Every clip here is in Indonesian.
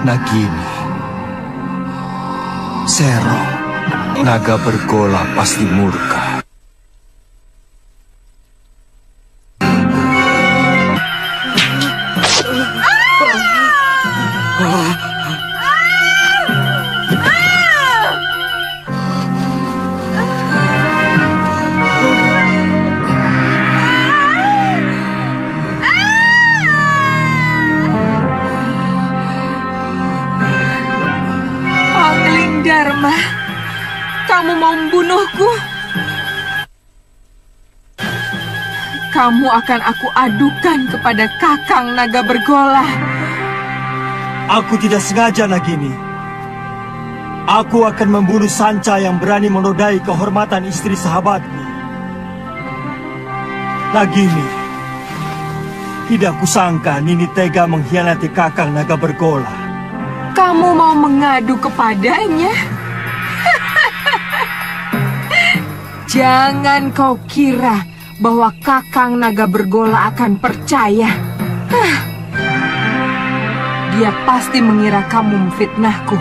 Nagini, Serong, naga bergola pasti murka. Dharma, kamu mau membunuhku? Kamu akan aku adukan kepada Kakang Naga Bergola. Aku tidak sengaja, Nagini. Aku akan membunuh Sanca yang berani menodai kehormatan istri sahabatku. Nagini, tidak kusangka Nini tega mengkhianati Kakang Naga Bergola. Kamu mau mengadu kepadanya? Jangan kau kira bahwa Kakang Naga Bergola akan percaya. Dia pasti mengira kamu memfitnahku.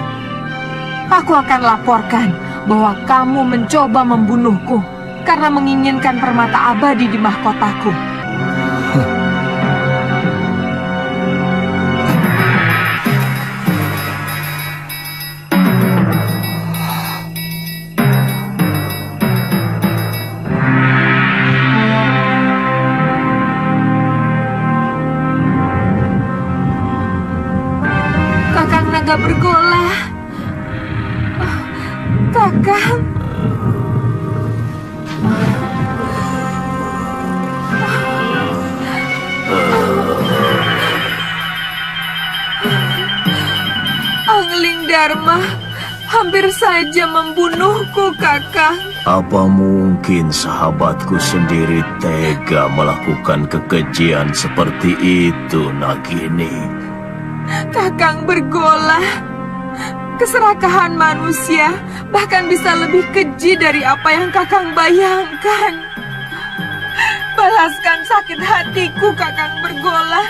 Aku akan laporkan bahwa kamu mencoba membunuhku karena menginginkan permata abadi di mahkotaku. Naga Bergola, Kakang. Angling Dharma hampir saja membunuhku, Kakang. Apa mungkin sahabatku sendiri tega melakukan kekejian seperti itu, Nagini? Kakang Bergola, keserakahan manusia bahkan bisa lebih keji dari apa yang Kakang bayangkan. Balaskan sakit hatiku, Kakang Bergola.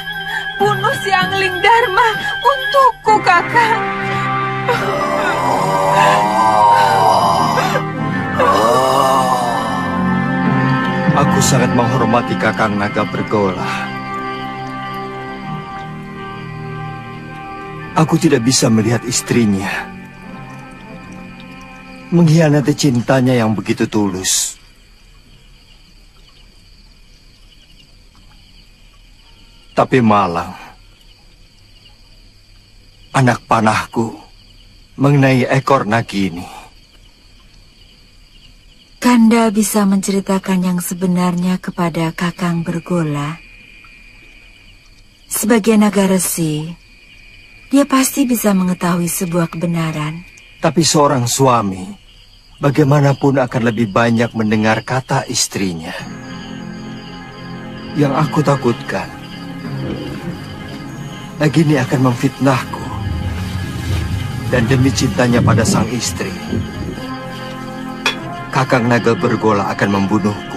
Bunuh si Angling Dharma untukku, Kakang. Aku sangat menghormati Kakang Naga Bergola. Aku tidak bisa melihat istrinya mengkhianati cintanya yang begitu tulus. Tapi Malang, anak panahku, mengenai ekor Nagini. Kanda bisa menceritakan yang sebenarnya kepada Kakang Bergola. Sebagai naga resi, dia pasti bisa mengetahui sebuah kebenaran. Tapi seorang suami, bagaimanapun akan lebih banyak mendengar kata istrinya. Yang aku takutkan, Nagini akan memfitnahku. Dan demi cintanya pada sang istri, Kakang Naga Bergola akan membunuhku.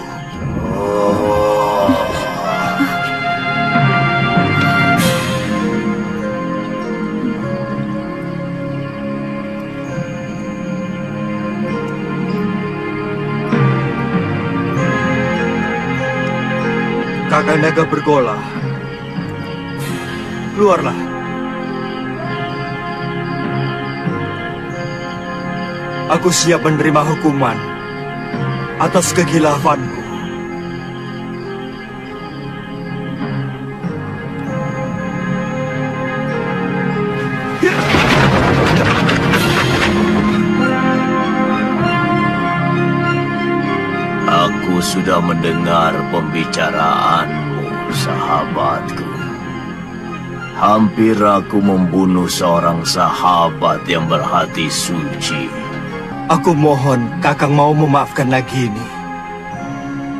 Kakang Naga Bergola, keluarlah. Aku siap menerima hukuman atas kekhilaafanku. Aku sudah mendengar pembicaraanmu, sahabatku. Hampir aku membunuh seorang sahabat yang berhati suci. Aku mohon Kakang mau memaafkan Nagini.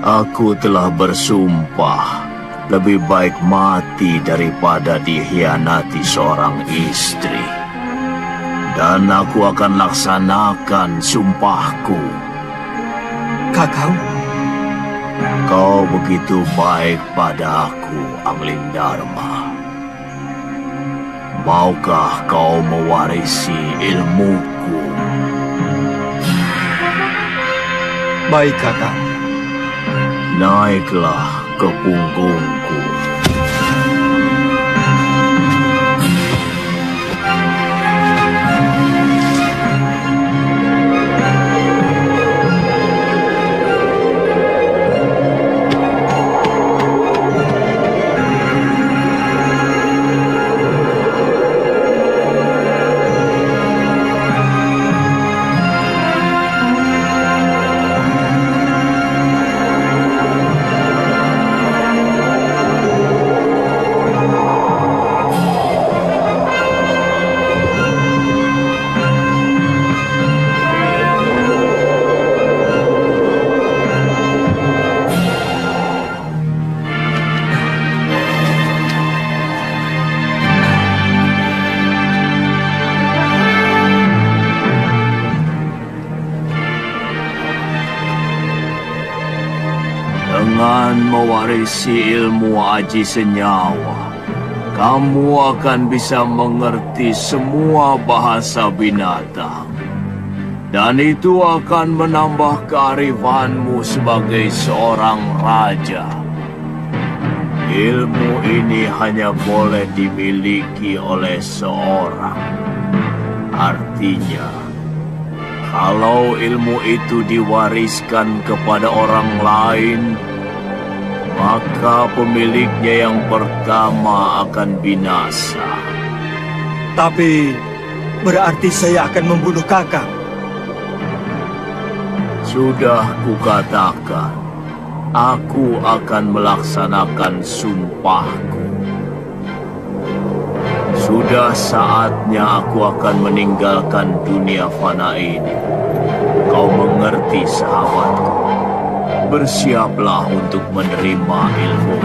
Aku telah bersumpah lebih baik mati daripada dikhianati seorang istri. Dan aku akan laksanakan sumpahku. Kakang, kau begitu baik padaku, Angling Dharma. Maukah kau mewarisi ilmuku? Baik, Kakang. Naiklah ke punggungku. Dengan mewarisi ilmu aji senyawa, kamu akan bisa mengerti semua bahasa binatang. Dan itu akan menambah kearifanmu sebagai seorang raja. Ilmu ini hanya boleh dimiliki oleh seorang. Artinya, kalau ilmu itu diwariskan kepada orang lain, maka pemiliknya yang pertama akan binasa. Tapi berarti saya akan membunuh Kakang. Sudah kukatakan, aku akan melaksanakan sumpahku. Sudah saatnya aku akan meninggalkan dunia fana ini. Kau mengerti, sahabatku? Bersiaplah untuk menerima ilmu.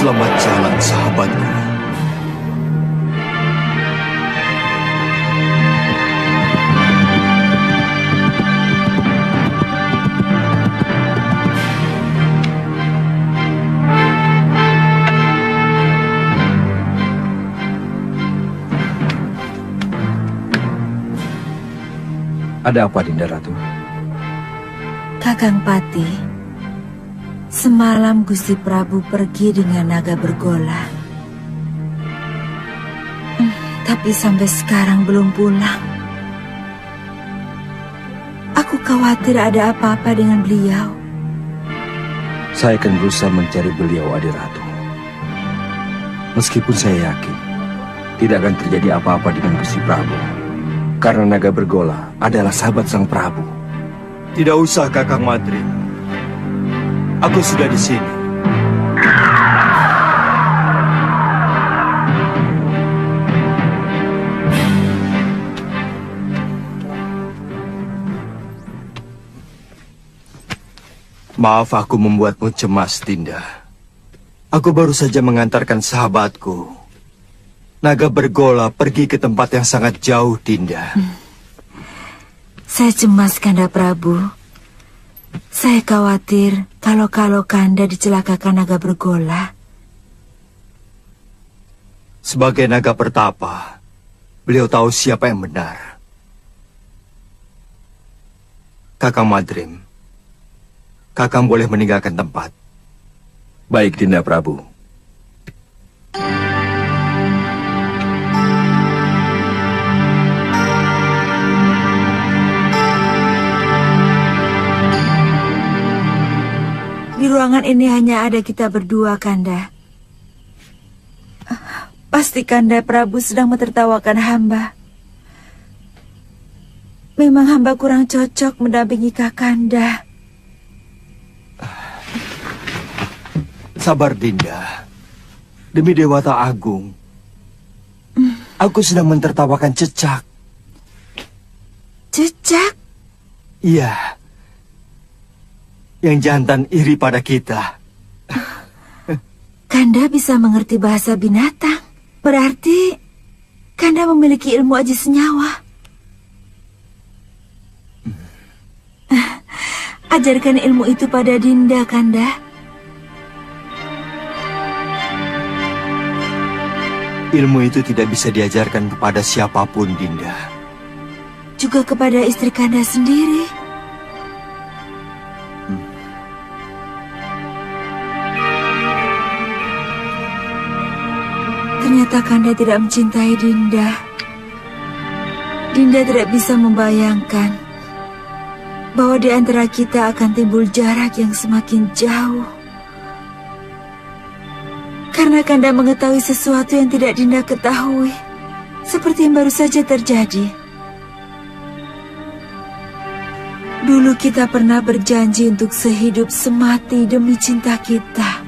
Selamat jalan, sahabatku. Ada apa, Dinda Ratu? Kakang Pati, semalam Gusti Prabu pergi dengan naga bergola. Tapi sampai sekarang belum pulang. Aku khawatir ada apa-apa dengan beliau. Saya akan berusaha mencari beliau, Adi Ratu. Meskipun saya yakin tidak akan terjadi apa-apa dengan Gusti Prabu, karena naga bergola adalah sahabat Sang Prabu. Tidak usah, Kakang Madrim. Aku sudah di sini. Maaf aku membuatmu cemas, Dinda. Aku baru saja mengantarkan sahabatku. Naga bergola pergi ke tempat yang sangat jauh, Dinda. Saya cemas, Kanda Prabu. Saya khawatir kalau Kanda dicelakakan naga bergola. Sebagai naga pertapa, beliau tahu siapa yang benar. Kakang Madrim, Kakang boleh meninggalkan tempat. Baik, Dinda Prabu. Di ruangan ini hanya ada kita berdua, Kanda. Pasti Kanda Prabu sedang mentertawakan hamba. Memang hamba kurang cocok mendampingi Kakanda. Sabar Dinda. Demi Dewata Agung. Aku sedang mentertawakan Cecak. Cecak? Iya. Yang jantan iri pada kita. Kanda bisa mengerti bahasa binatang. Berarti Kanda memiliki ilmu aji senyawa. Ajarkan ilmu itu pada Dinda, Kanda. Ilmu itu tidak bisa diajarkan kepada siapapun, Dinda. Juga kepada istri Kanda sendiri. Ternyata Kanda tidak mencintai Dinda. Dinda tidak bisa membayangkan bahwa di antara kita akan timbul jarak yang semakin jauh. Karena Kanda mengetahui sesuatu yang tidak Dinda ketahui, seperti yang baru saja terjadi. Dulu kita pernah berjanji untuk sehidup semati demi cinta kita.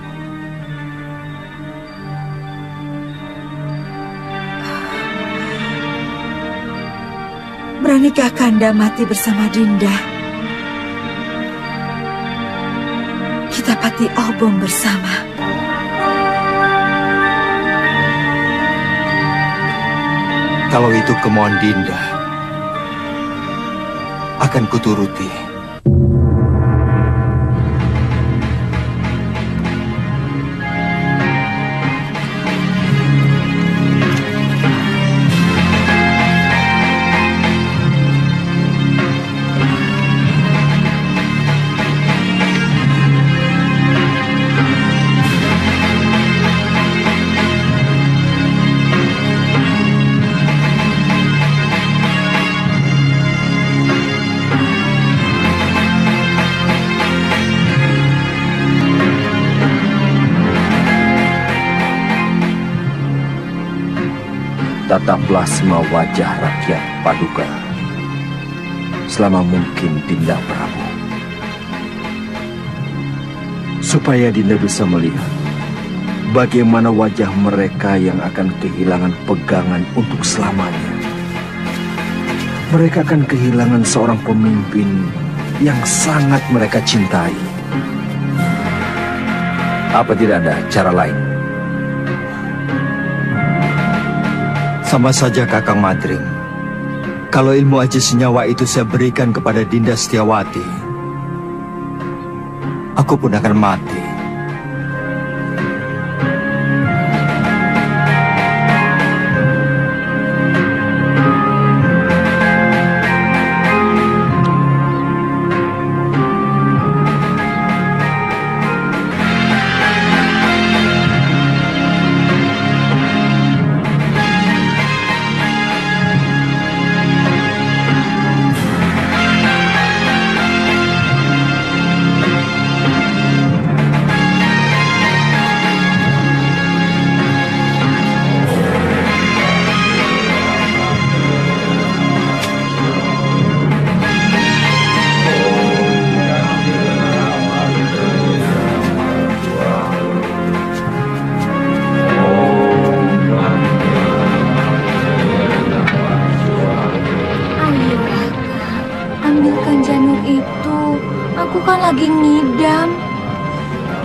Beranikah Kanda mati bersama Dinda? Kita pati obong bersama. Kalau itu kemauan Dinda, akan kuturuti. Tataplah semua wajah rakyat Paduka selama mungkin, Dinda Prabu, supaya Dinda bisa melihat bagaimana wajah mereka yang akan kehilangan pegangan untuk selamanya. Mereka akan kehilangan seorang pemimpin yang sangat mereka cintai. Apa tidak ada cara lain? Sama saja Kakang Madring. Kalau ilmu aji senyawa itu saya berikan kepada Dinda Setiawati, aku pun akan mati.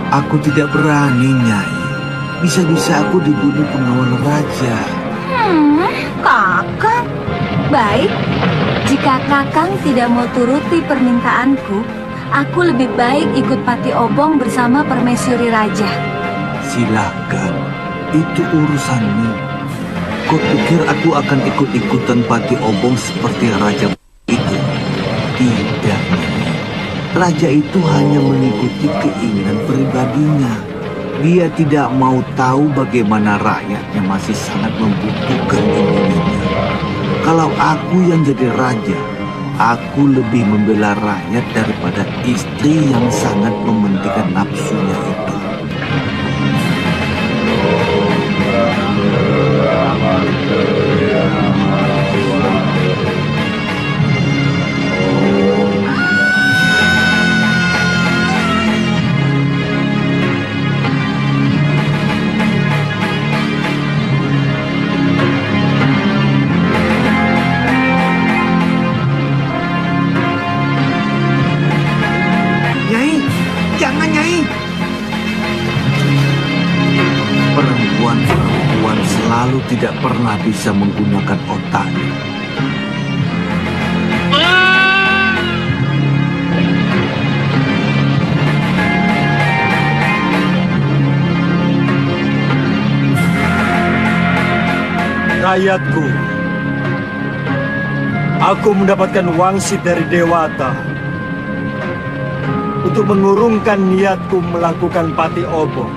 Aku tidak berani, Nyai. Bisa-bisa aku dibunuh pengawal raja. Kakang. Baik, jika Kakang tidak mau turuti permintaanku, aku lebih baik ikut Pati Obong bersama Permaisuri Raja. Silakan, itu urusanmu. Kau pikir aku akan ikut-ikutan Pati Obong seperti raja itu? Tidak, Nyai. Raja itu hanya mengikuti keinginan pribadinya. Dia tidak mau tahu bagaimana rakyatnya masih sangat membutuhkan bimbingannya. Kalau aku yang jadi raja, aku lebih membela rakyat daripada istri yang sangat mementingkan nafsunya itu. tidak pernah bisa menggunakan otaknya. Rakyatku, aku mendapatkan wangsit dari Dewata untuk mengurungkan niatku melakukan Pati Obong.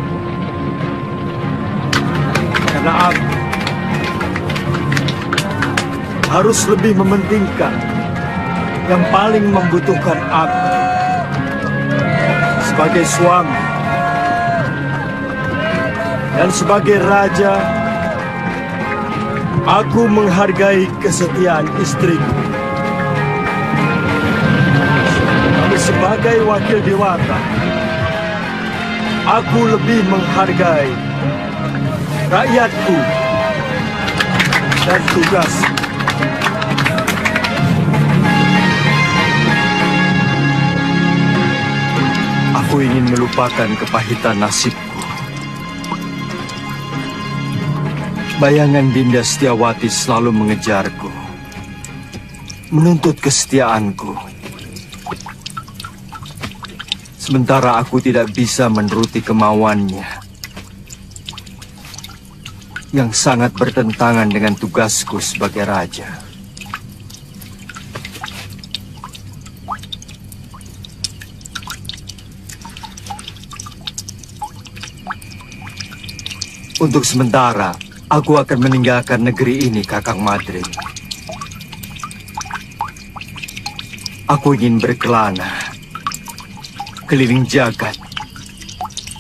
Karena aku harus lebih mementingkan yang paling membutuhkan aku sebagai suami dan sebagai raja. Aku menghargai kesetiaan istriku. Tapi sebagai wakil Dewata, aku lebih menghargai rakyatku dan tugas. Aku ingin melupakan kepahitan nasibku. Bayangan Dinda Setiawati selalu mengejarku, menuntut kesetiaanku. Sementara aku tidak bisa menuruti kemauannya, yang sangat bertentangan dengan tugasku sebagai raja. Untuk sementara, aku akan meninggalkan negeri ini, Kakang Madrim. Aku ingin berkelana, keliling jagat,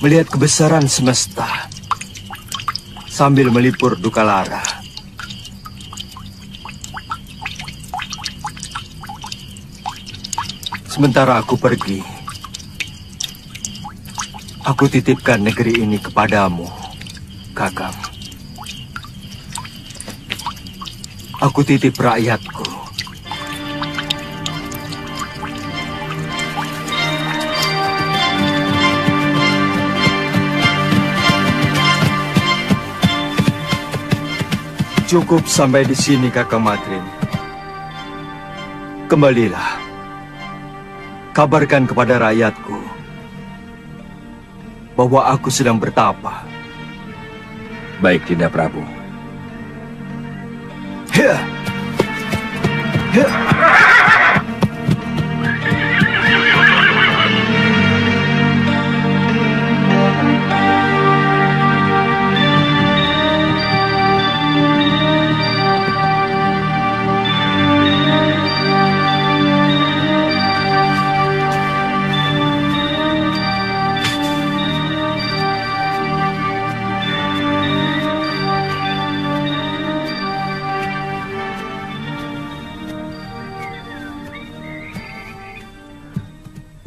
melihat kebesaran semesta, sambil melipur duka lara. Sementara aku pergi, aku titipkan negeri ini kepadamu, Kakang. Aku titip rakyatku. Cukup sampai di sini, Kakang Madrim. Kembalilah. Kabarkan kepada rakyatku bahwa aku sedang bertapa. Baik, Dinda Prabu. Ya. Ya.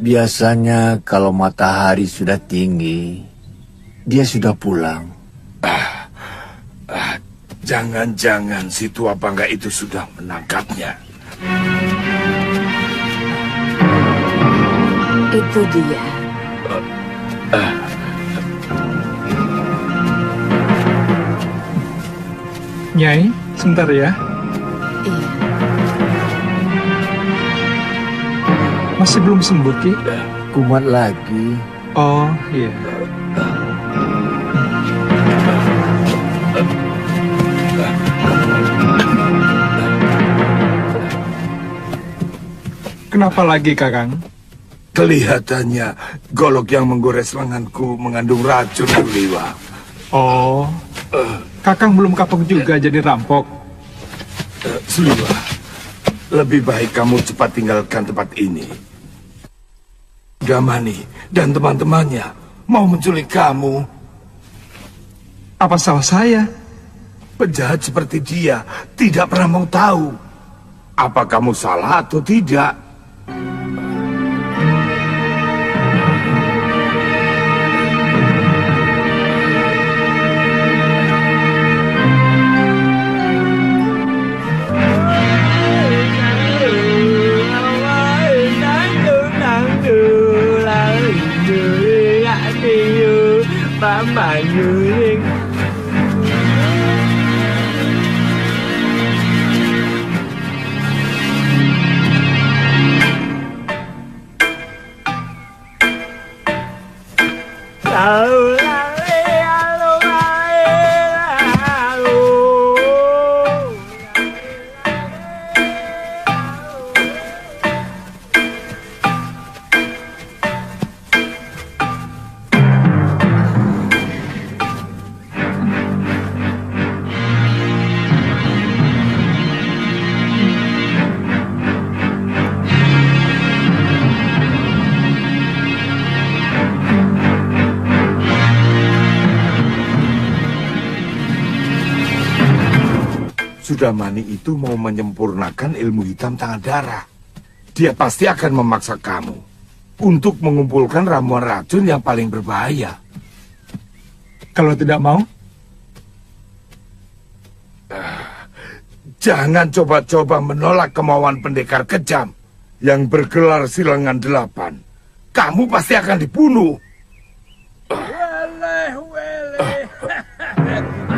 Biasanya kalau matahari sudah tinggi, dia sudah pulang. Jangan-jangan si tua bangga itu sudah menangkapnya. Itu dia. Nyai, sebentar ya. Iya. Masih belum sembuh, Ki? Kumat lagi. Oh, iya. Kenapa lagi, Kakang? Kelihatannya golok yang menggores lenganku mengandung racun, Suliwa. Oh, Kakang belum kapok juga jadi rampok. Suliwa, lebih baik kamu cepat tinggalkan tempat ini. Gamani dan teman-temannya mau menculik kamu. Apa salah saya? Penjahat seperti dia tidak pernah mau tahu apa kamu salah atau tidak. Sudamani itu mau menyempurnakan ilmu hitam tangan darah. Dia pasti akan memaksa kamu untuk mengumpulkan ramuan racun yang paling berbahaya. Kalau tidak mau, Jangan coba-coba menolak kemauan pendekar kejam yang bergelar Silangan 8. Kamu pasti akan dibunuh.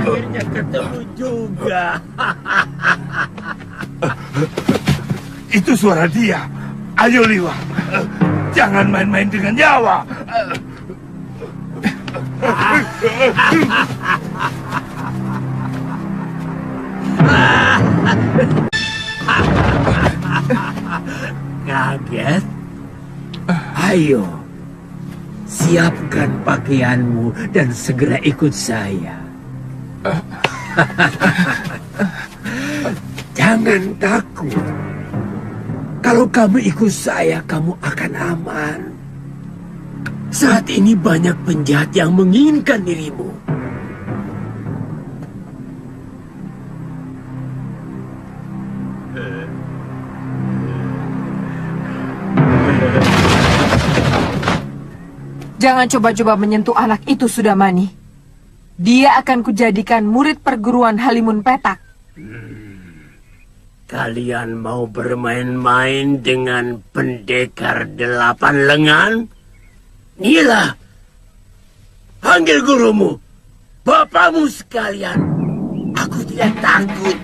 Akhirnya ketemu juga. Itu suara dia. Ayo Liwa, jangan main-main dengan nyawa. Kaget? Ayo, siapkan pakaianmu dan segera ikut saya. Jangan takut. Kalau kamu ikut saya, kamu akan aman. Saat ini banyak penjahat yang menginginkan dirimu. Jangan coba-coba menyentuh anak itu, Sudamani. Dia akan kujadikan murid perguruan Halimun Petak. Kalian mau bermain-main dengan pendekar 8 lengan? Nila, panggil gurumu, bapakmu sekalian. Aku tidak takut.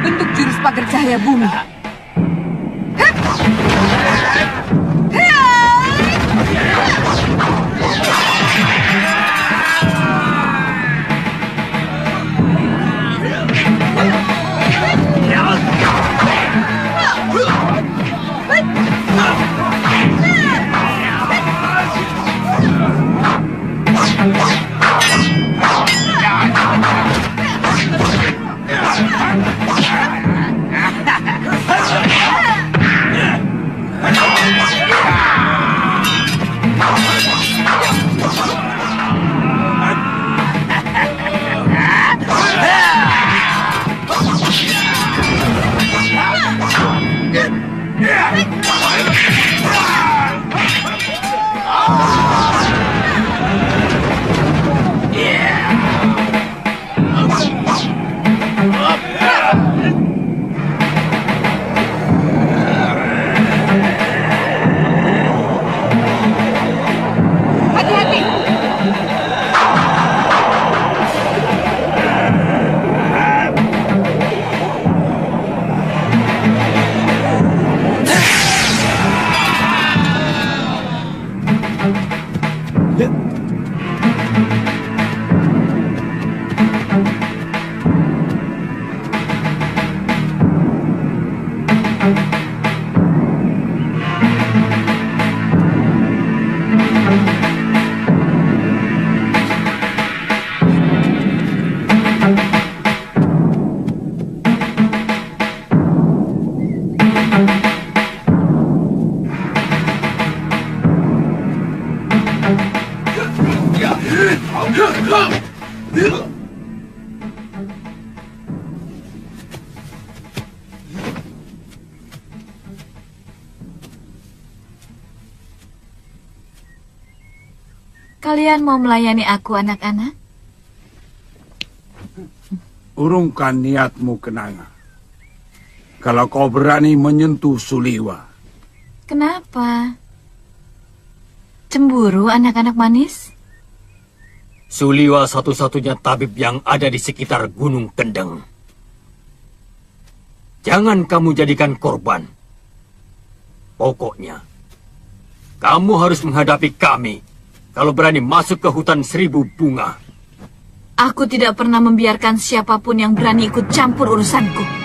Bentuk jurus pagar cahaya bumi. Kalian mau melayani aku, anak-anak? Urungkan niatmu, Kenanga. Kalau kau berani menyentuh Suliwa. Kenapa? Cemburu, anak-anak manis? Suliwa satu-satunya tabib yang ada di sekitar Gunung Kendeng. Jangan kamu jadikan korban. Pokoknya, kamu harus menghadapi kami kalau berani masuk ke hutan 1000 bunga. Aku tidak pernah membiarkan siapapun yang berani ikut campur urusanku.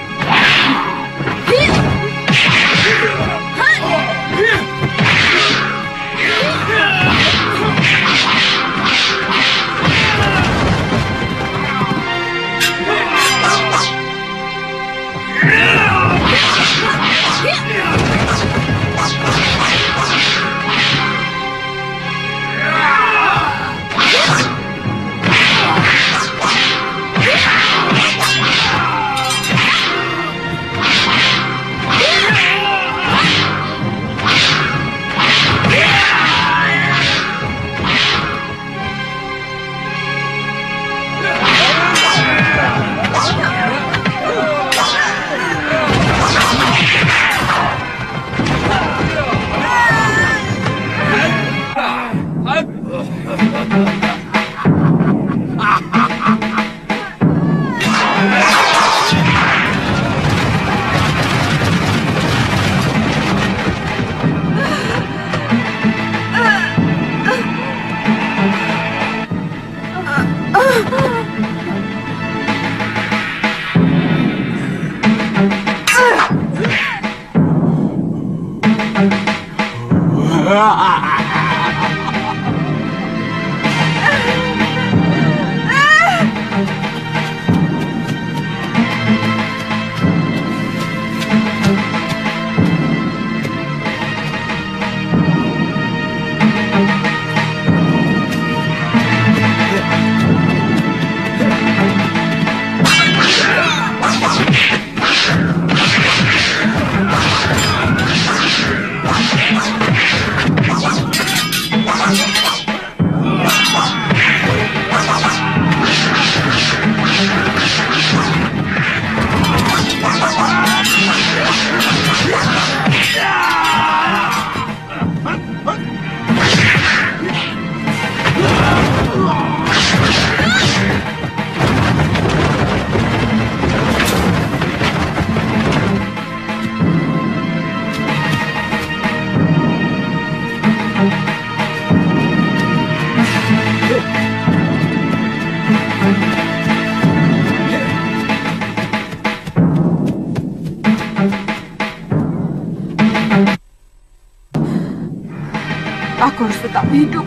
Aku harus tetap hidup.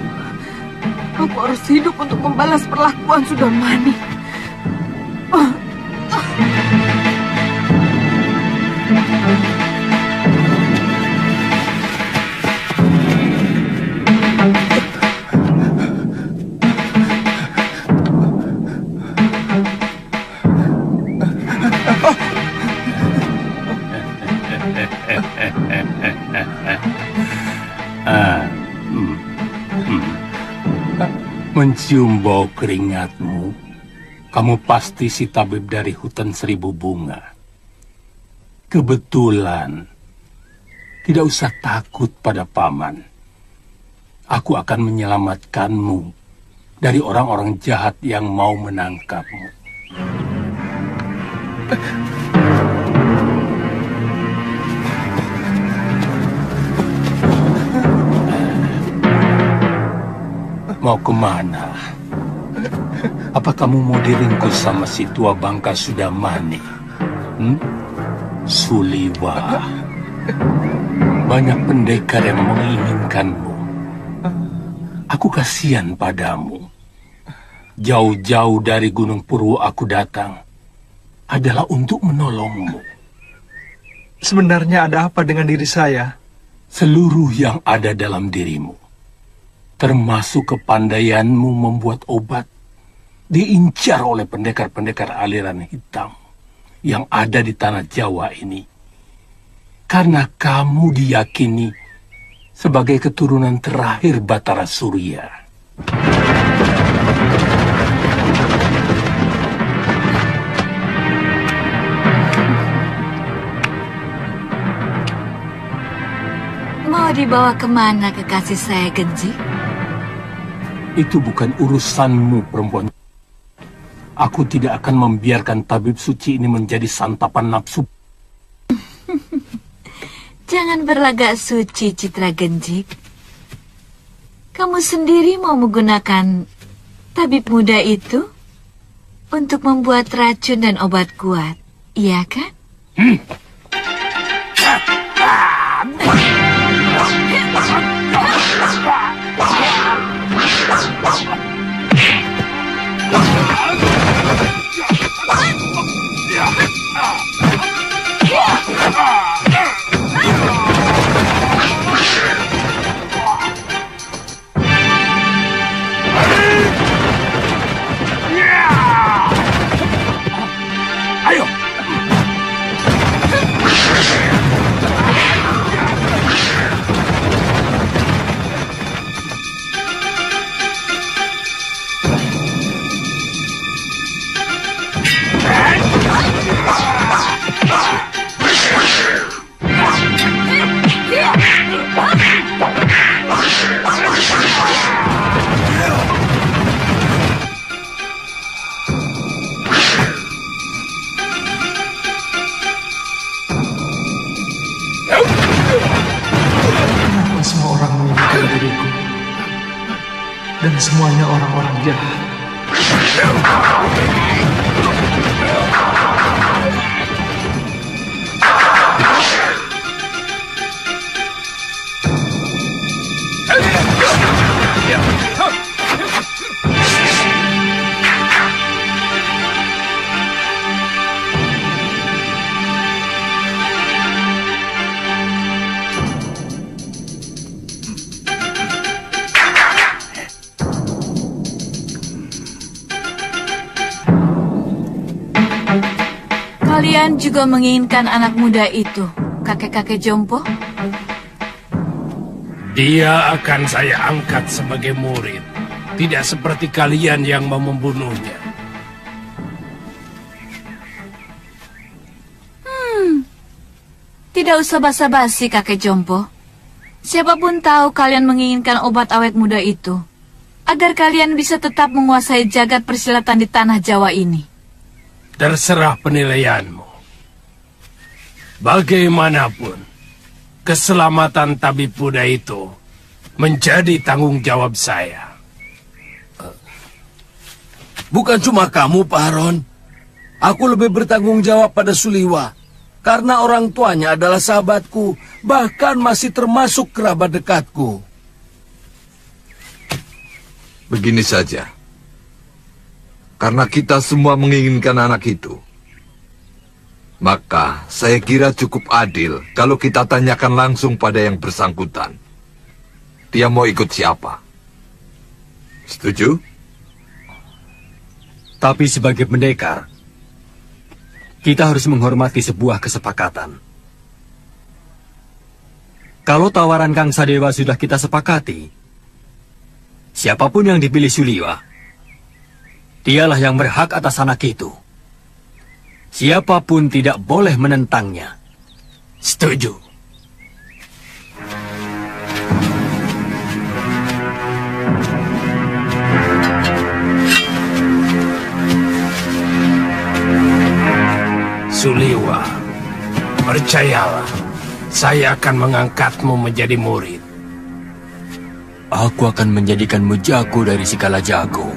Aku harus hidup untuk membalas perlakuan Sudamani. Mencium bau keringatmu, kamu pasti si tabib dari hutan 1000 bunga. Kebetulan, tidak usah takut pada paman. Aku akan menyelamatkanmu dari orang-orang jahat yang mau menangkapmu. Mau kemana? Apa kamu mau diringkus sama si tua bangka Sudamani? Suliwa. Banyak pendekar yang menginginkanmu. Aku kasihan padamu. Jauh-jauh dari Gunung Purwo aku datang adalah untuk menolongmu. Sebenarnya ada apa dengan diri saya? Seluruh yang ada dalam dirimu, termasuk kepandaianmu membuat obat, diincar oleh pendekar-pendekar aliran hitam yang ada di tanah Jawa ini. Karena kamu diyakini sebagai keturunan terakhir Batara Surya. Mau dibawa kemana kekasih saya, Genji? Itu bukan urusanmu, perempuan. Aku tidak akan membiarkan tabib suci ini menjadi santapan nafsu. Jangan berlagak suci, Citra Genji. Kamu sendiri mau menggunakan tabib muda itu untuk membuat racun dan obat kuat, iya kan? Ayo! Kenapa semua orang menginginkan diriku? Dan semuanya orang-orang jahat. Kalian juga menginginkan anak muda itu, kakek-kakek jompo? Dia akan saya angkat sebagai murid. Tidak seperti kalian yang mau membunuhnya. Tidak usah basa-basi, kakek jompo. Siapapun tahu kalian menginginkan obat awet muda itu, agar kalian bisa tetap menguasai jagat persilatan di tanah Jawa ini. Terserah penilaianmu. Bagaimanapun, keselamatan tabib muda itu menjadi tanggung jawab saya. Bukan cuma kamu, Pak Haron. Aku lebih bertanggung jawab pada Suliwa. Karena orang tuanya adalah sahabatku, bahkan masih termasuk kerabat dekatku. Begini saja. Karena kita semua menginginkan anak itu, maka saya kira cukup adil kalau kita tanyakan langsung pada yang bersangkutan. Dia mau ikut siapa? Setuju? Tapi sebagai pendekar, kita harus menghormati sebuah kesepakatan. Kalau tawaran Kang Sadewa sudah kita sepakati, siapapun yang dipilih Suliwa, dialah yang berhak atas anak itu. Siapapun tidak boleh menentangnya. Setuju. Suliwa, percayalah, saya akan mengangkatmu menjadi murid. Aku akan menjadikanmu jago dari segala jago.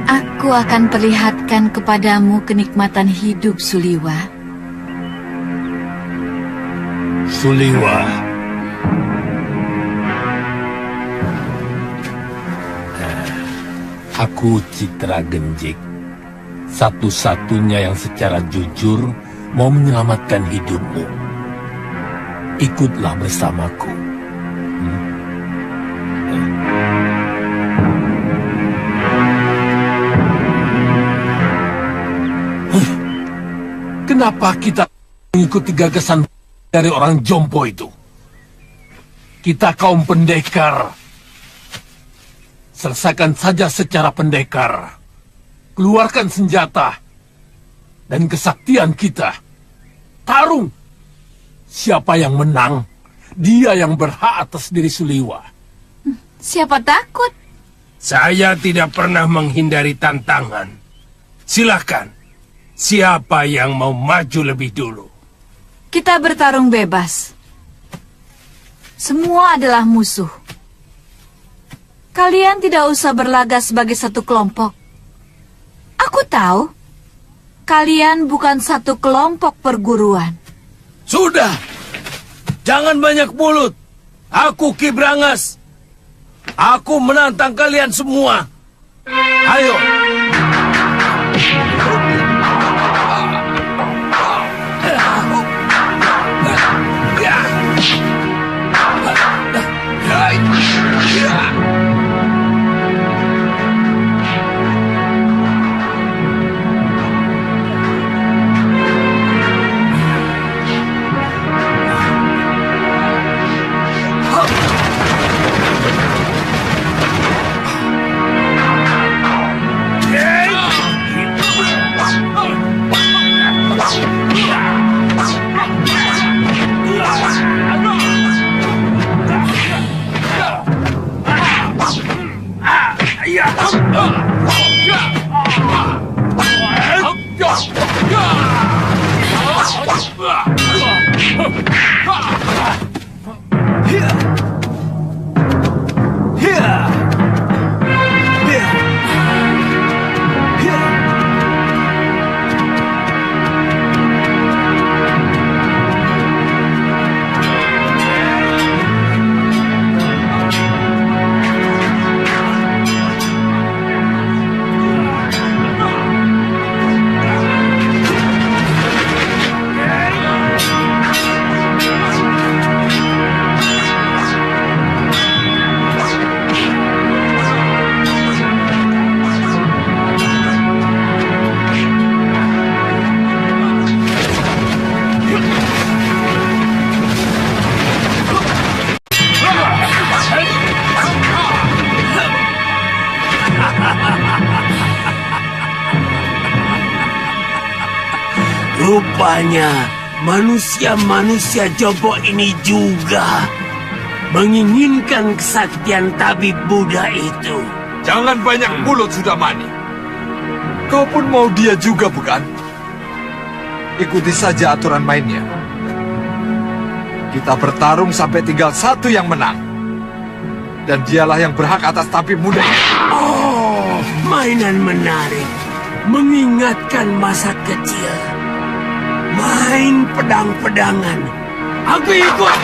Aku akan perlihatkan kepadamu kenikmatan hidup, Suliwa. Suliwa. Aku Citra Genjik. Satu-satunya yang secara jujur mau menyelamatkan hidupmu. Ikutlah bersamaku. Kenapa kita mengikuti gagasan dari orang jompo itu? Kita kaum pendekar Selesaikan saja secara pendekar. Keluarkan senjata dan kesaktian kita. Tarung. Siapa yang menang, dia yang berhak atas diri Suliwa. Siapa takut? Saya tidak pernah menghindari tantangan. Silakan. Siapa yang mau maju lebih dulu? Kita bertarung bebas. Semua adalah musuh. Kalian tidak usah berlaga sebagai satu kelompok. Aku tahu, kalian bukan satu kelompok perguruan. Sudah. Jangan banyak mulut. Aku Ki Brangas. Aku menantang kalian semua. Ayo. Rupanya manusia-manusia jompo ini juga menginginkan kesaktian tabib Buddha itu. Jangan banyak mulut, Sudamani. Kau pun mau dia juga, bukan? Ikuti saja aturan mainnya. Kita bertarung sampai tinggal satu yang menang. Dan dialah yang berhak atas tabib muda ini. Oh, mainan menarik. Mengingatkan masa kecil. Main pedang-pedangan. Aku ikut.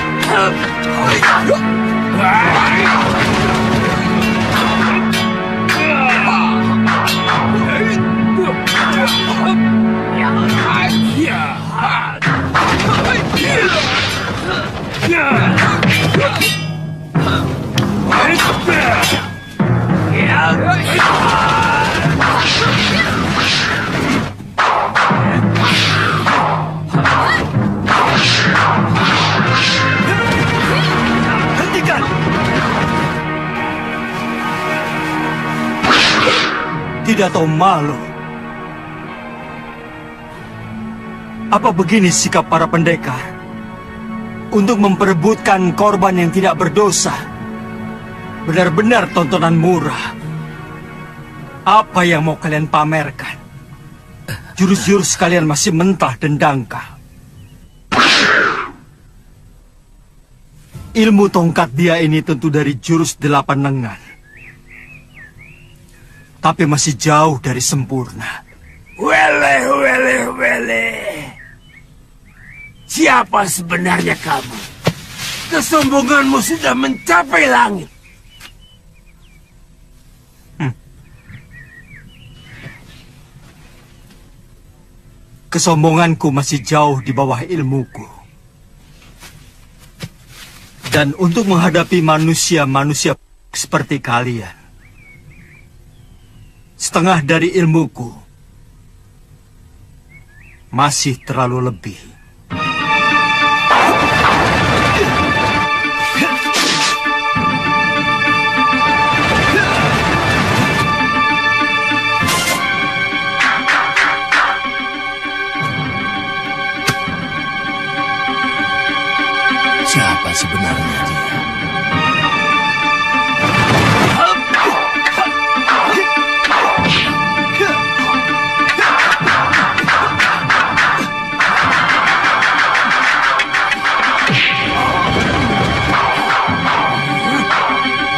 Hentikan! Tidak tahu malu. Apa begini sikap para pendekar? Untuk memperebutkan korban yang tidak berdosa. Benar-benar tontonan murah. Apa yang mau kalian pamerkan? Jurus-jurus kalian masih mentah dan dangkal. Ilmu tongkat dia ini tentu dari jurus 8 lengan. Tapi masih jauh dari sempurna. Wele. Siapa sebenarnya kamu? Kesombonganmu sudah mencapai langit. Kesombonganku masih jauh di bawah ilmuku. Dan untuk menghadapi manusia-manusia seperti kalian, setengah dari ilmuku masih terlalu lebih. sebenarnya dia.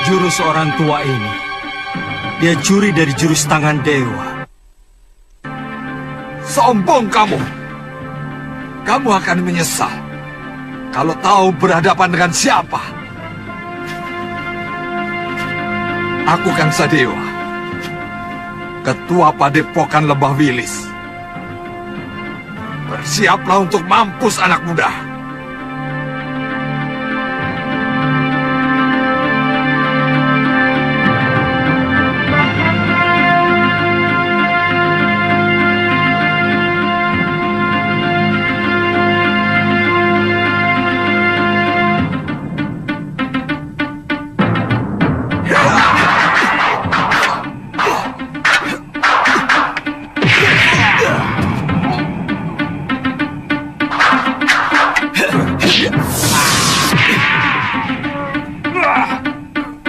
Jurus orang tua ini, dia curi dari jurus tangan dewa. Sombong kamu. Kamu akan menyesal kalau tahu berhadapan dengan siapa. Aku Kang Sadewa, Ketua Padepokan Lembah Wilis. Bersiaplah untuk mampus anak muda.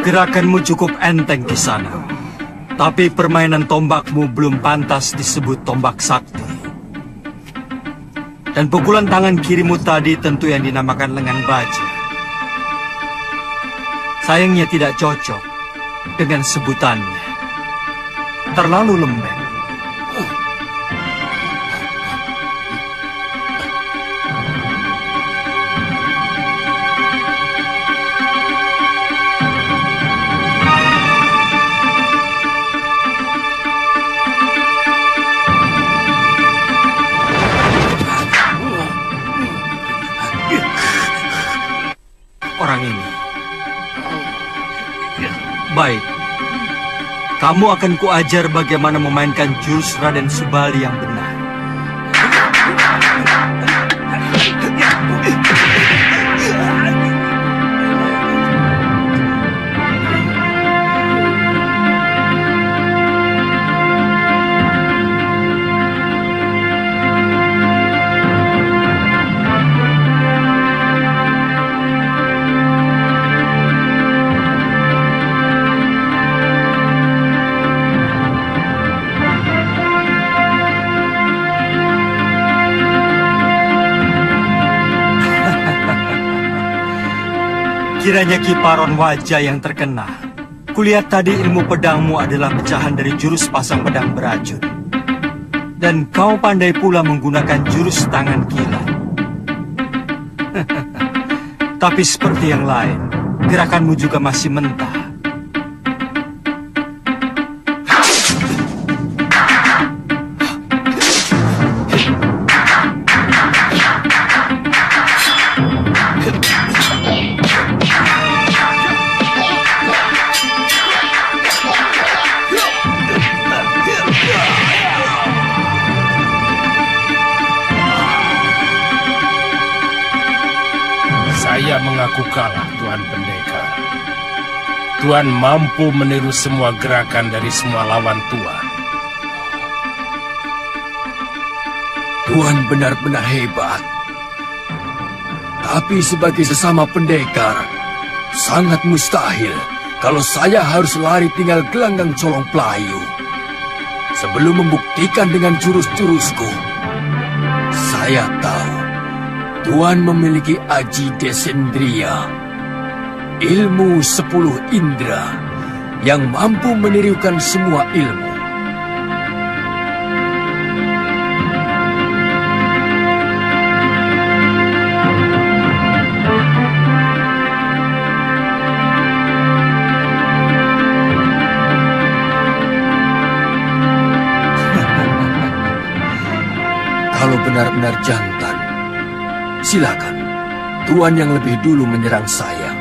Gerakanmu cukup enteng di sana, tapi permainan tombakmu belum pantas disebut tombak sakti. Dan pukulan tangan kirimu tadi tentu yang dinamakan lengan baja. Sayangnya tidak cocok dengan sebutannya. Terlalu lembek. Orang ini. Baik. Kamu akan kuajar bagaimana memainkan jurus Raden Subali yang benar. Kiranya kiparon wajah yang terkena. Kulihat tadi ilmu pedangmu adalah pecahan dari jurus pasang pedang beracun. Dan kau pandai pula menggunakan jurus tangan kilat. Tapi seperti yang lain, gerakanmu juga masih mentah. Saya mengaku kalah, Tuan Pendekar. Tuan mampu meniru semua gerakan dari semua lawan Tuan. Tuan benar-benar hebat. Tapi sebagai sesama pendekar, sangat mustahil kalau saya harus lari tinggal gelanggang colong pelayu. Sebelum membuktikan dengan jurus-jurusku, saya tahu Tuan memiliki Aji Desendria, ilmu 10 indera yang mampu menirukan semua ilmu. Kalau benar-benar jantan, silakan, Tuan yang lebih dulu menyerang saya.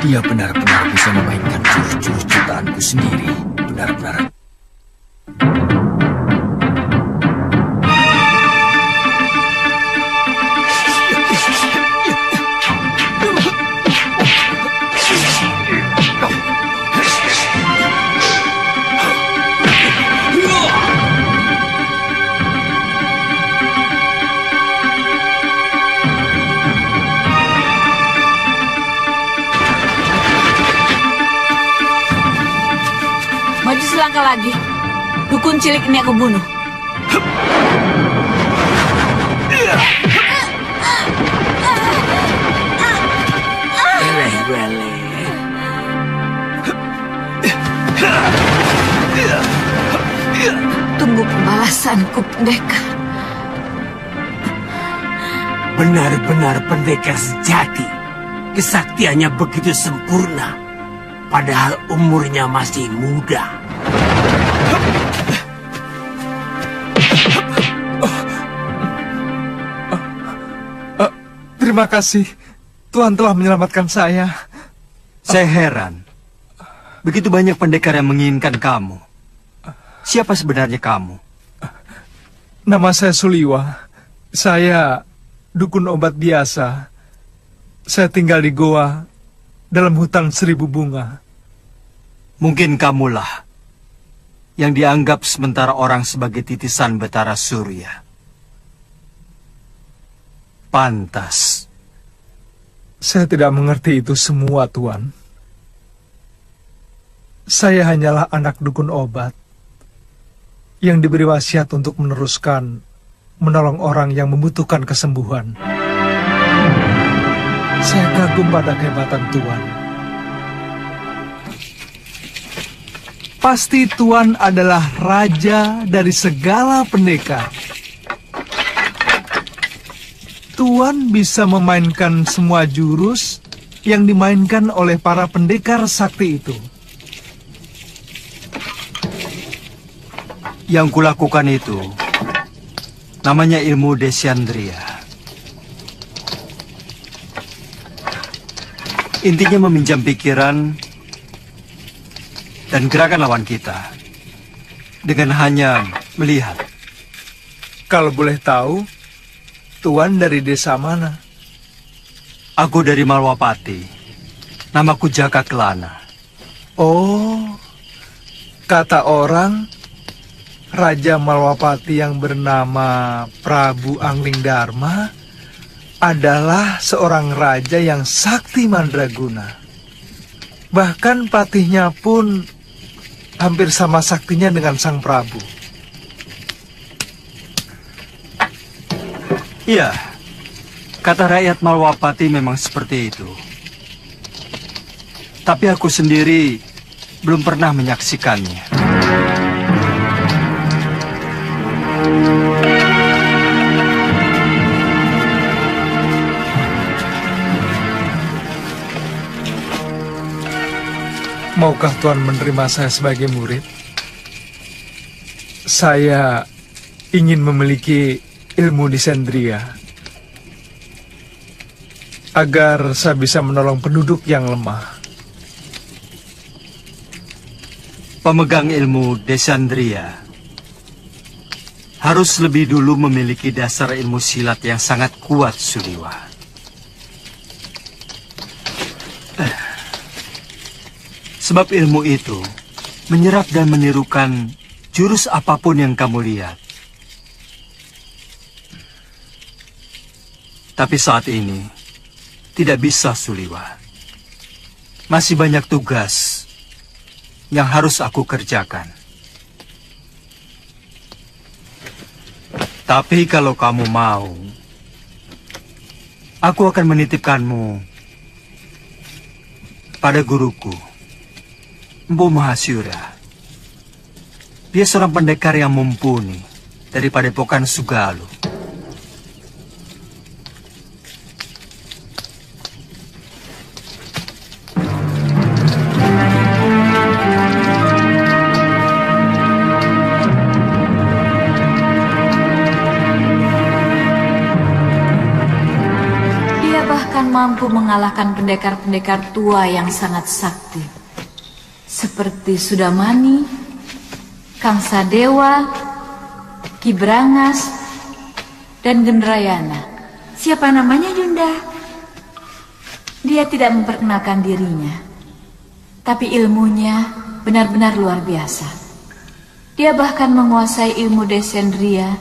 Dia benar-benar bisa memainkan jurus-jurus ciptaanku sendiri. Benar-benar. selangkah lagi, dukun cilik ini aku bunuh. Tunggu pembalasanku, pendekar. Benar-benar pendekar sejati. Kesaktiannya begitu sempurna. Padahal umurnya masih muda. Terima kasih. Tuhan telah menyelamatkan saya. Saya heran. Begitu banyak pendekar yang menginginkan kamu. Siapa sebenarnya kamu? Nama saya Suliwa. Saya dukun obat biasa. Saya tinggal di goa dalam hutan 1000 bunga. Mungkin kamulah yang dianggap sementara orang sebagai titisan Betara Surya. Pantas. Saya tidak mengerti itu semua, Tuan. Saya hanyalah anak dukun obat yang diberi wasiat untuk menolong orang yang membutuhkan kesembuhan. Saya kagum pada kehebatan Tuan. Pasti Tuan adalah raja dari segala pendekar. Tuan bisa memainkan semua jurus yang dimainkan oleh para pendekar sakti itu. Yang kulakukan itu namanya ilmu Desyandria. Intinya meminjam pikiran dan gerakan lawan kita dengan hanya melihat. Kalau boleh tahu, Tuan dari desa mana? Aku dari Malwapati. Namaku Jaka Kelana. Oh, kata orang, Raja Malwapati yang bernama Prabu Angling Dharma adalah seorang raja yang sakti mandraguna. Bahkan patihnya pun hampir sama saktinya dengan sang Prabu. Iya, kata rakyat Malwapati memang seperti itu. Tapi aku sendiri belum pernah menyaksikannya. Maukah Tuan menerima saya sebagai murid? Saya ingin memiliki ilmu Desyandria agar saya bisa menolong penduduk yang lemah. Pemegang ilmu Desyandria harus lebih dulu memiliki dasar ilmu silat yang sangat kuat, Suliwa. Sebab ilmu itu menyerap dan menirukan jurus apapun yang kamu lihat. Tapi saat ini tidak bisa, Suliwa. Masih banyak tugas yang harus aku kerjakan. Tapi kalau kamu mau, aku akan menitipkanmu pada guruku, Mpu Mahasyura. Dia seorang pendekar yang mumpuni dari Padepokan Sugalu. Dia bahkan mampu mengalahkan pendekar-pendekar tua yang sangat sakti, seperti Sudamani, Kang Sadewa, Ki Brangas, dan Gendrayana. Siapa namanya, Yunda? Dia tidak memperkenalkan dirinya, tapi ilmunya benar-benar luar biasa. Dia bahkan menguasai ilmu Desyandria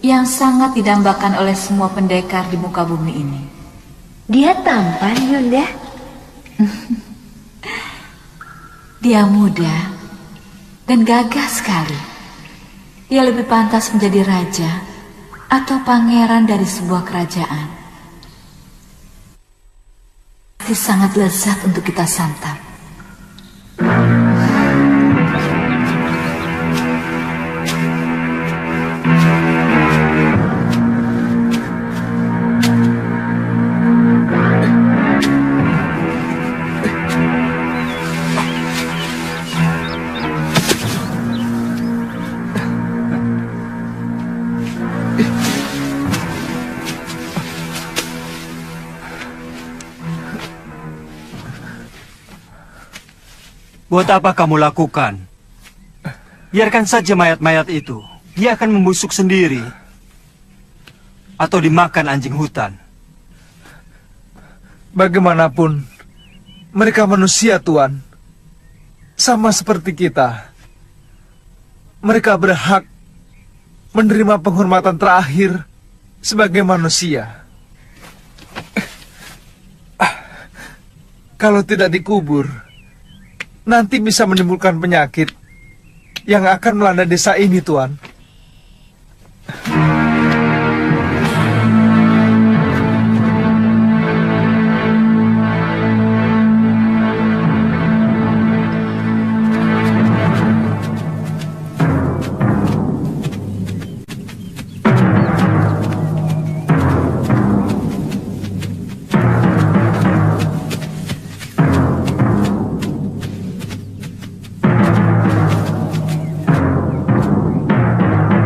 yang sangat didambakan oleh semua pendekar di muka bumi ini. Dia tampan, Yunda. Dia muda, dan gagah sekali. Dia lebih pantas menjadi raja atau pangeran dari sebuah kerajaan. Pasti sangat lezat untuk kita santap. Buat apa kamu lakukan? Biarkan saja mayat-mayat itu. Dia akan membusuk sendiri. Atau dimakan anjing hutan. Bagaimanapun, mereka manusia, Tuan. Sama seperti kita. Mereka berhak menerima penghormatan terakhir sebagai manusia. Kalau tidak dikubur, nanti bisa menimbulkan penyakit yang akan melanda desa ini, Tuan.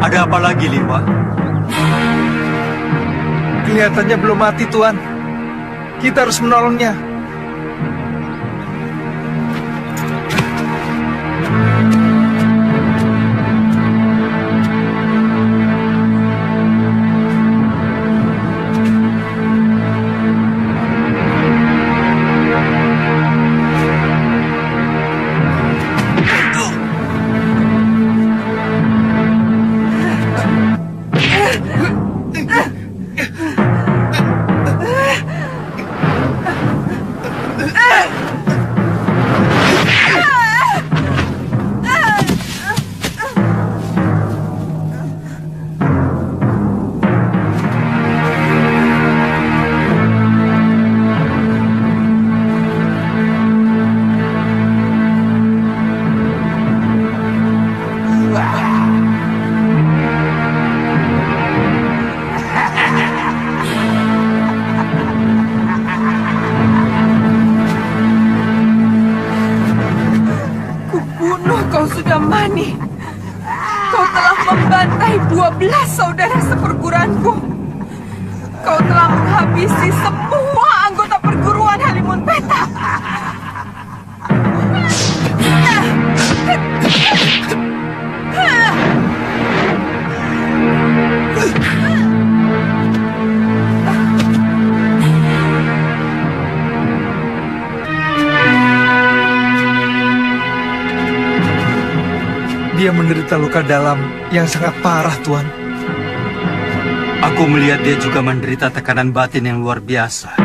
Ada apa lagi, Liwa? Kelihatannya belum mati, Tuan. Kita harus menolongnya. Mani, kau telah membantai 12 saudara seperguruanku. Kau telah menghabisi semua anggota perguruan Halimun Petak. Dia menderita luka dalam yang sangat parah, Tuan. Aku melihat dia juga menderita tekanan batin yang luar biasa.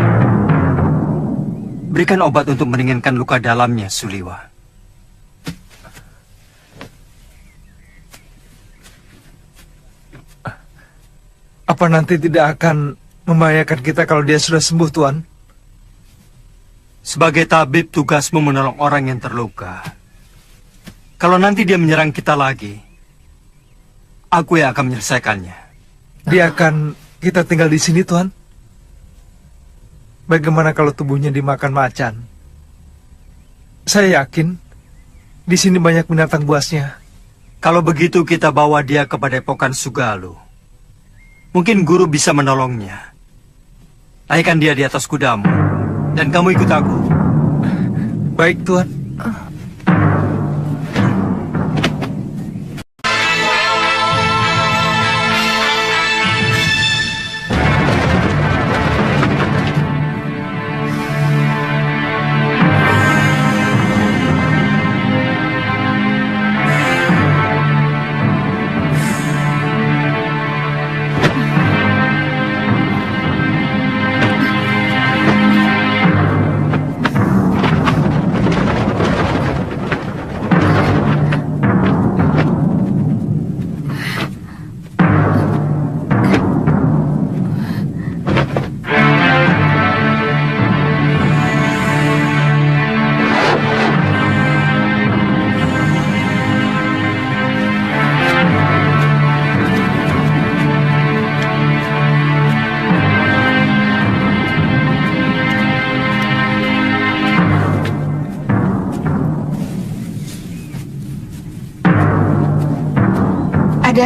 Berikan obat untuk meringankan luka dalamnya, Suliwa. Apa nanti tidak akan membahayakan kita kalau dia sudah sembuh, Tuan? Sebagai tabib, tugasmu menolong orang yang terluka. Kalau nanti dia menyerang kita lagi, aku yang akan menyelesaikannya. Biarkan kita tinggal di sini, Tuan. Bagaimana kalau tubuhnya dimakan macan? Saya yakin di sini banyak binatang buasnya. Kalau begitu kita bawa dia ke Padepokan Sugalu. Mungkin guru bisa menolongnya. Naikkan dia di atas kudamu, dan kamu ikut aku. Baik, Tuan.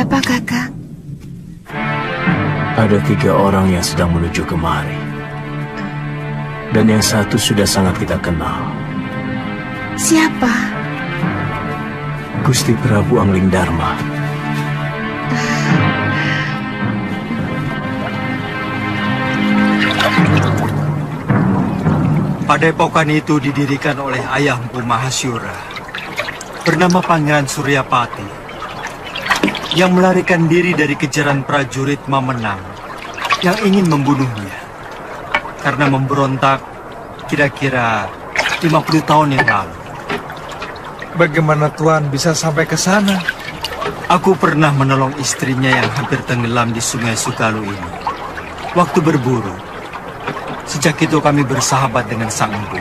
siapa, Kakang? Ada 3 orang yang sedang menuju kemari. Dan yang satu sudah sangat kita kenal. Siapa? Gusti Prabu Anglingdarma. Padepokan itu didirikan oleh ayah Empu Mahasyura, bernama Pangeran Suryapati, yang melarikan diri dari kejaran prajurit Mamenang yang ingin membunuhnya karena memberontak kira-kira 50 tahun yang lalu. Bagaimana Tuan bisa sampai ke sana? Aku pernah menolong istrinya yang hampir tenggelam di Sungai Sugalu ini waktu berburu. Sejak itu kami bersahabat dengan Sang Empu.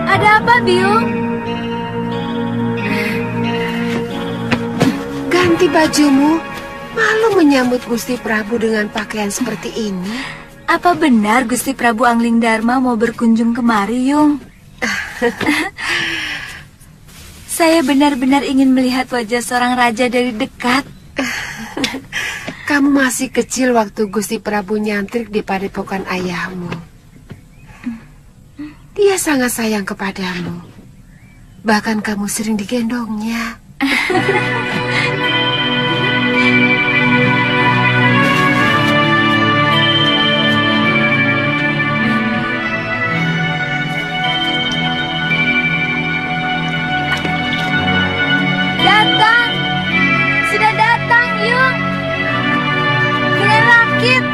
Ada apa, Biung? Ganti bajumu. Malu menyambut Gusti Prabu dengan pakaian seperti ini. Apa benar Gusti Prabu Anglingdarma mau berkunjung kemari, Yung? Saya benar-benar ingin melihat wajah seorang raja dari dekat. Kamu masih kecil waktu Gusti Prabu nyantrik di padepokan ayahmu. Dia sangat sayang kepadamu. Bahkan kamu sering digendongnya. Datang! Sudah datang, Yung! Dengan rakit!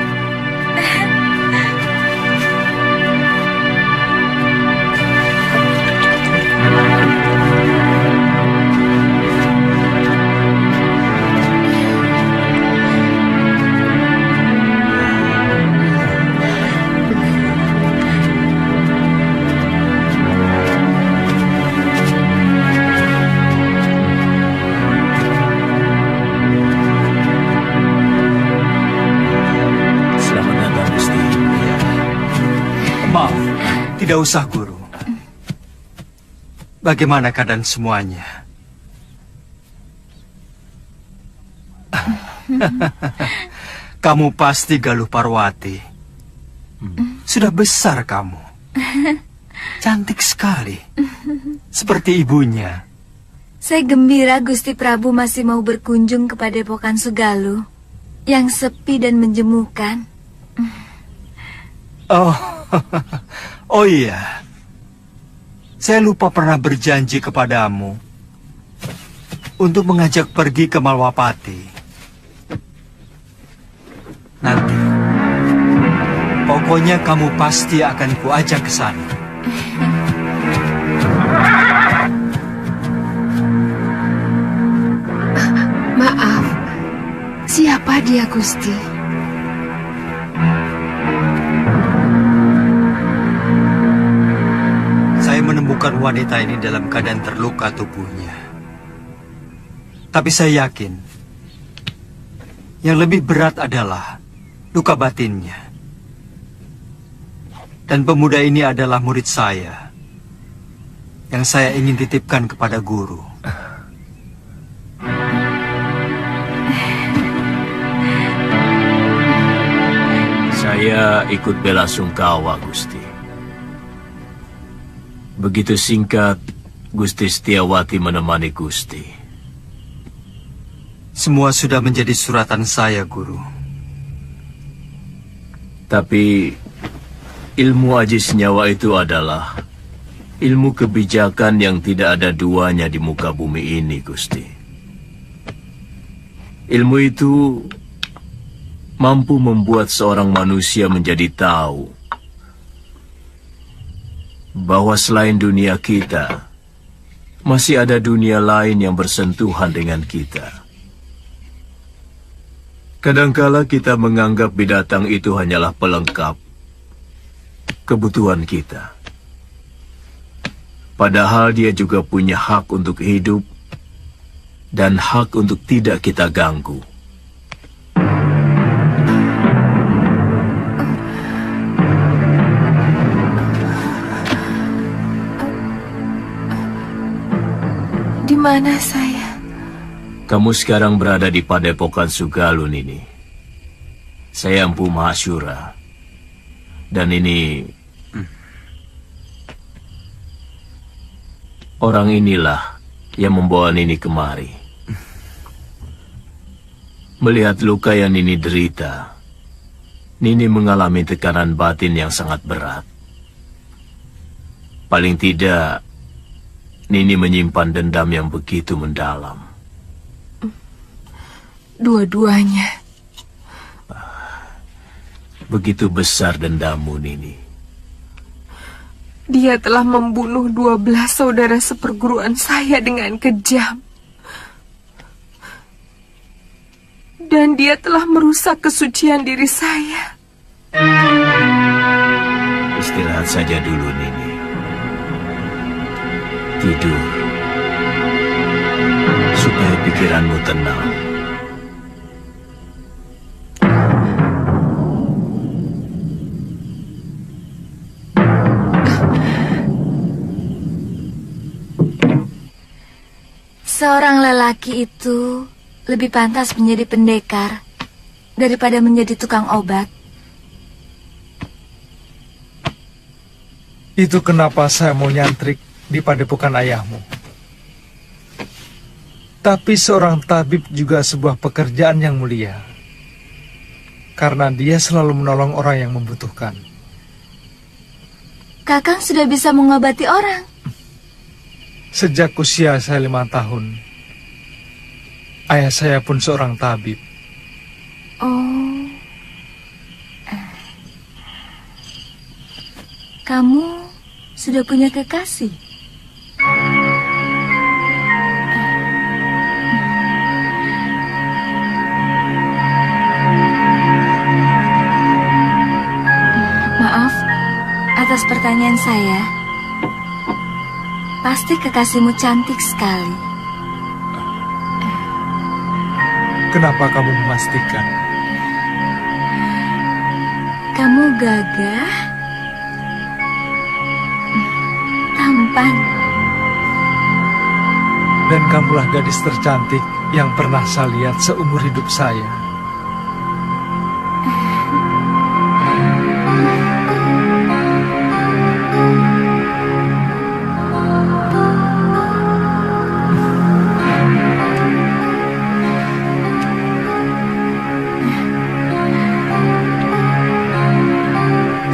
Tidak usah, Guru. Bagaimana keadaan semuanya? Kamu pasti Galuh Parwati. Sudah besar kamu. Cantik sekali. Seperti ibunya. Saya gembira Gusti Prabu masih mau berkunjung ke Padepokan Sugalu yang sepi dan menjemukan. Oh iya. Saya lupa pernah berjanji kepadamu untuk mengajak pergi ke Malwapati. Nanti, pokoknya kamu pasti akan kuajak ke sana. Maaf, siapa dia, Gusti? Saya menemukan wanita ini dalam keadaan terluka tubuhnya. Tapi saya yakin, yang lebih berat adalah luka batinnya. Dan pemuda ini adalah murid saya, yang saya ingin titipkan kepada guru. Saya ikut bela sungkawa, Gusti. Begitu singkat, Gusti Setiawati menemani Gusti. Semua sudah menjadi suratan saya, Guru. Tapi ilmu aji senyawa itu adalah ilmu kebijakan yang tidak ada duanya di muka bumi ini, Gusti. Ilmu itu mampu membuat seorang manusia menjadi tahu bahwa selain dunia kita, masih ada dunia lain yang bersentuhan dengan kita. Kadangkala kita menganggap binatang itu hanyalah pelengkap kebutuhan kita. Padahal dia juga punya hak untuk hidup dan hak untuk tidak kita ganggu. Di mana saya? Kamu sekarang berada di Padepokan Sugalu, Nini. Saya Empu Mahasyura. Dan ini... orang inilah yang membawa Nini kemari. Melihat luka yang Nini derita, Nini mengalami tekanan batin yang sangat berat. Paling tidak, Nini menyimpan dendam yang begitu mendalam. Dua-duanya. Begitu besar dendammu, Nini. Dia telah membunuh 12 saudara seperguruan saya dengan kejam. Dan dia telah merusak kesucian diri saya. Istirahat saja dulu, Nini. Tidur, supaya pikiranmu tenang. Seorang lelaki itu lebih pantas menjadi pendekar daripada menjadi tukang obat. Itu kenapa saya mau nyantrik di padepokan ayahmu. Tapi seorang tabib juga sebuah pekerjaan yang mulia, karena dia selalu menolong orang yang membutuhkan. Kakang sudah bisa mengobati orang. Sejak usia saya 5 tahun, ayah saya pun seorang tabib. Oh, kamu sudah punya kekasih? Maaf atas pertanyaan saya. Pasti kekasihmu cantik sekali. Kenapa kamu memastikan? Kamu gagah, tampan, Dan kamulah gadis tercantik yang pernah saya lihat seumur hidup saya.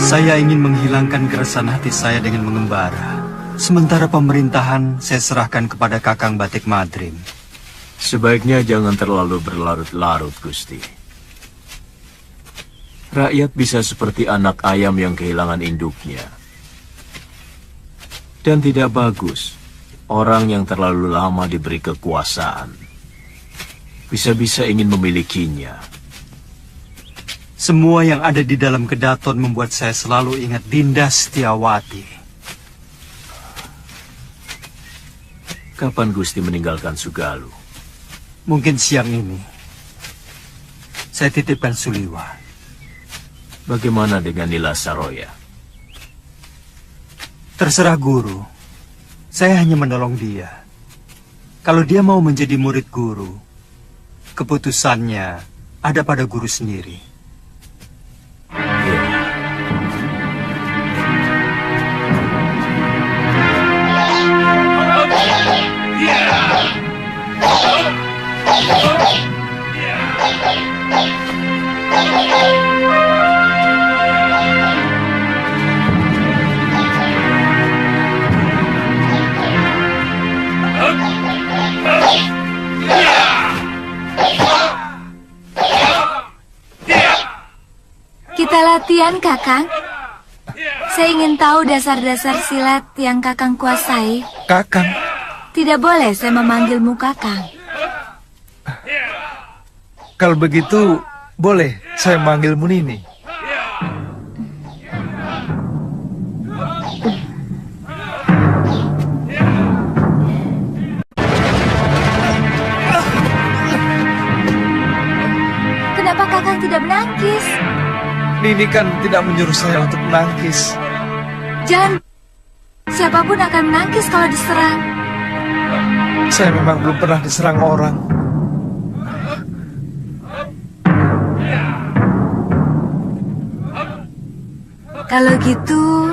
Saya ingin menghilangkan keresahan hati saya dengan mengembara. Sementara pemerintahan saya serahkan kepada Kakang Batik Madrim. Sebaiknya jangan terlalu berlarut-larut, Gusti. Rakyat bisa seperti anak ayam yang kehilangan induknya. Dan tidak bagus orang yang terlalu lama diberi kekuasaan. Bisa-bisa ingin memilikinya. Semua yang ada di dalam kedaton membuat saya selalu ingat Dinda Setiawati. Kapan Gusti meninggalkan Sugalu? Mungkin siang ini. Saya titipkan Suliwa. Bagaimana dengan Nila Saroya? Terserah guru. Saya hanya menolong dia. Kalau dia mau menjadi murid guru, keputusannya ada pada guru sendiri. Kita latihan, Kakang. Saya ingin tahu dasar-dasar silat yang Kakang kuasai. Kakang? Tidak boleh saya memanggilmu Kakang. Kalau begitu, boleh saya manggilmu Nini. Nini kan tidak menyuruh saya untuk menangkis. Jangan. Siapapun akan menangkis kalau diserang. Saya memang belum pernah diserang orang. Kalau gitu...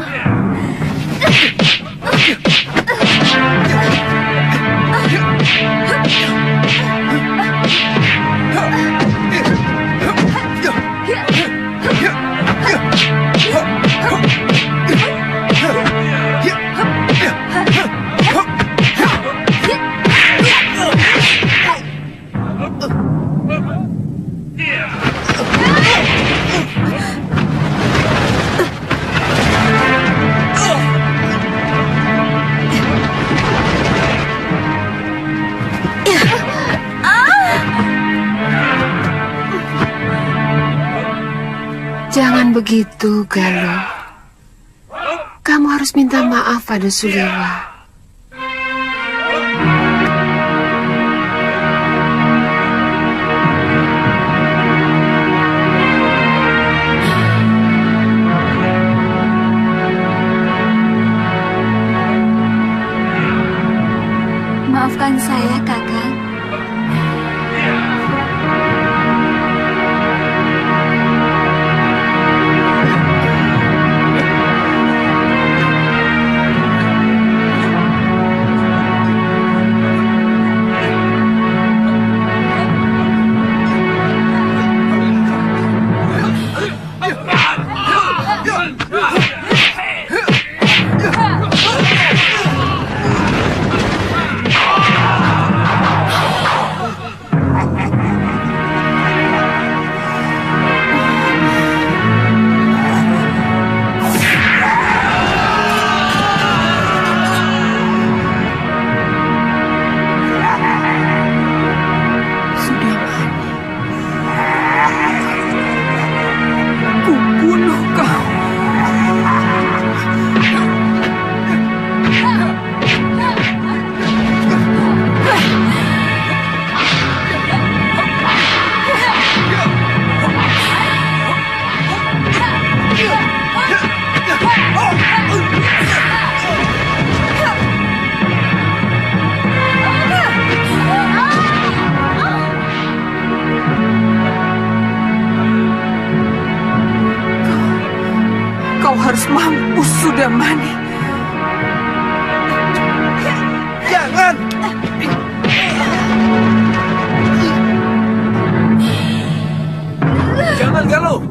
Jangan begitu, Galuh. Kamu harus minta maaf pada Suliwa. Maafkan saya, Kakang. Kau harus mampus, Sudamani. Jangan! Jangan, Galuh!